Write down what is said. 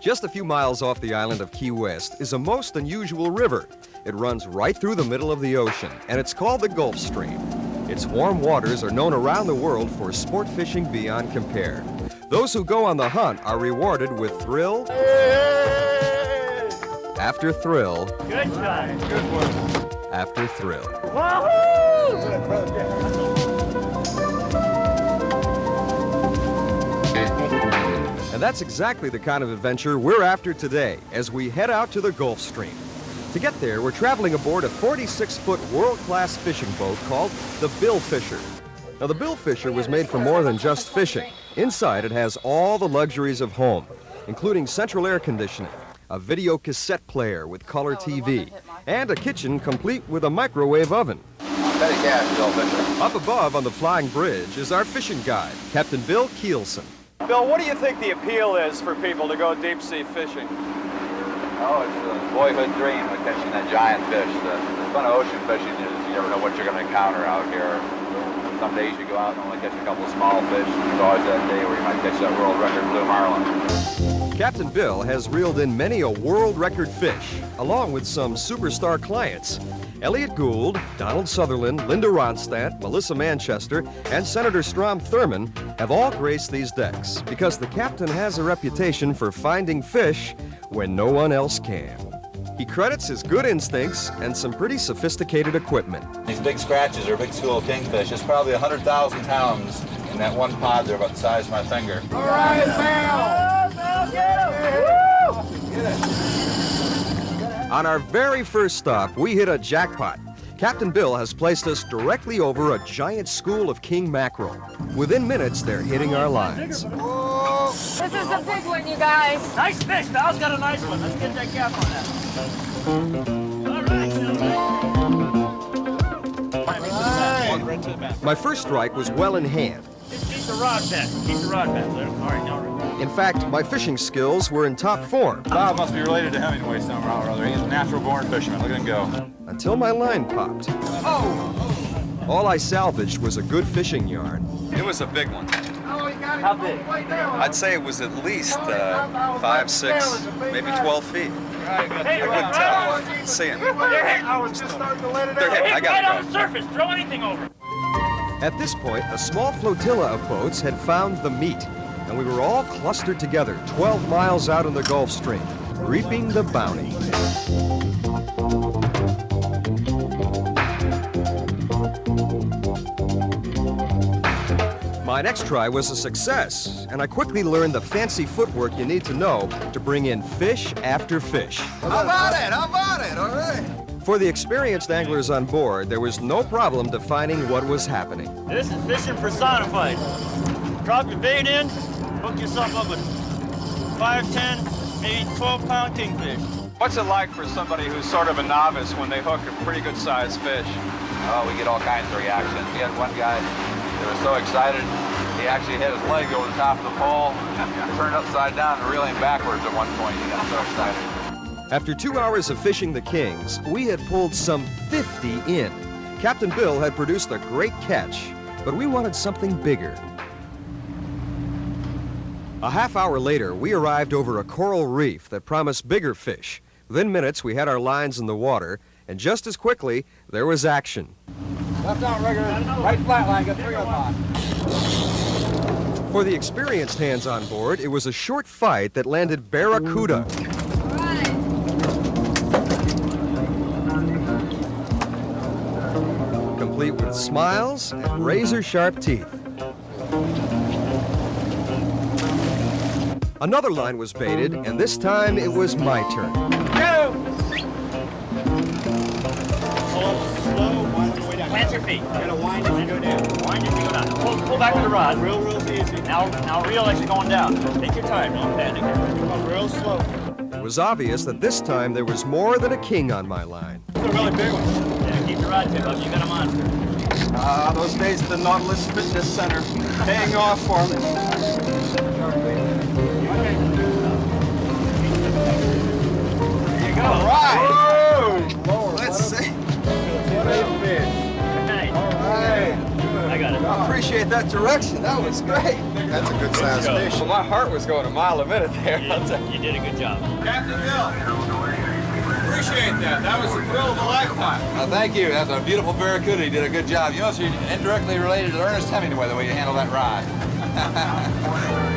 Just a few miles off the island of Key West is a most unusual river. It runs right through the middle of the ocean, and it's called the Gulf Stream. Its warm waters are known around the world for sport fishing beyond compare. Those who go on the hunt are rewarded with thrill after thrill Good shot. Good work. after thrill. And that's exactly the kind of adventure we're after today as we head out to the Gulf Stream. To get there, we're traveling aboard a 46-foot world-class fishing boat called the Bill Fisher. Now, the Bill Fisher was made for more than just fishing. Inside, it has all the luxuries of home, including central air conditioning, a video cassette player with color TV, and a kitchen complete with a microwave oven. Petty cash, Bill Fisher. Up above on the flying bridge is our fishing guide, Captain Bill Kielson. Bill, what do you think the appeal is for people to go deep-sea fishing? Oh, it's a boyhood dream of catching that giant fish. The fun of ocean fishing is you never know what you're going to encounter out here. Some days you go out and only catch a couple of small fish. There's always that day where you might catch that world record blue marlin. Captain Bill has reeled in many a world record fish, along with some superstar clients. Elliott Gould, Donald Sutherland, Linda Ronstadt, Melissa Manchester, and Senator Strom Thurmond have all graced these decks because the captain has a reputation for finding fish when no one else can. He credits his good instincts and some pretty sophisticated equipment. These big scratches are big school kingfish. There's probably 100,000 pounds in that one pod. They're about the size of my finger. All right, Bill! Get him! Get it. On our very first stop, we hit a jackpot. Captain Bill has placed us directly over a giant school of king mackerel. Within minutes, they're hitting our lines. This is a big one, you guys. Nice fish. Val's got a nice one. Let's get that cap on that. All right. My first strike was well in hand. Keep the rod back. Keep the rod back. All right, now. In fact, my fishing skills were in top form. Bob must be related to Hemingway somehow or other. He's a natural-born fisherman. Look at him go. Until my line popped. Oh! All I salvaged was a good fishing yarn. It was a big one. How big? I'd say it was at least 5, 6, maybe 12 feet. Hey, I couldn't tell. See him. They're hitting. I was just starting to let it They're out. hitting. I Right got on it. the surface. Throw anything over. At this point, a small flotilla of boats had found the meat, and we were all clustered together 12 miles out in the Gulf Stream, reaping the bounty. My next try was a success, and I quickly learned the fancy footwork you need to know to bring in fish after fish. How about it? How about it? All right. For the experienced anglers on board, there was no problem defining what was happening. This is fishing personified. Drop your bait in, hook yourself up with 5, 10, maybe 12-pound kingfish. What's it like for somebody who's sort of a novice when they hook a pretty good-sized fish? Oh, we get all kinds of reactions. We had one guy that was so excited, he actually hit his leg over the top of the pole, turned upside down and reeling backwards at one point. He got so excited. After 2 hours of fishing the Kings, we had pulled some 50 in. Captain Bill had produced a great catch, but we wanted something bigger. A half hour later, we arrived over a coral reef that promised bigger fish. Within minutes, we had our lines in the water, and just as quickly, there was action. Left out rigger, right flat line, got 3 o'clock. For the experienced hands on board, it was a short fight that landed barracuda. Complete with smiles and razor-sharp teeth. Another line was baited, and this time it was my turn. Go! Slow, plant your feet. You're gonna wind as you go down. Wind as you go down. Pull back with the rod. Real easy. Now reel as you're going down. Take your time, don't panic. Come on, real slow. It was obvious that this time there was more than a king on my line. It's a really big one. Yeah, keep the rod tip up. You got a monster. Those days at the Nautilus Fitness Center paying off for me. There you go. All right. Whoa. Let's see. Nice. All right. I got it. I appreciate that direction. That was great. That's a good sized fish. Well, my heart was going a mile a minute there. You did a good job. Captain Bill, appreciate that. That was the thrill of a lifetime. Thank you. That's a beautiful barracuda. You did a good job. You must be indirectly related to Ernest Hemingway the way you handle that rod.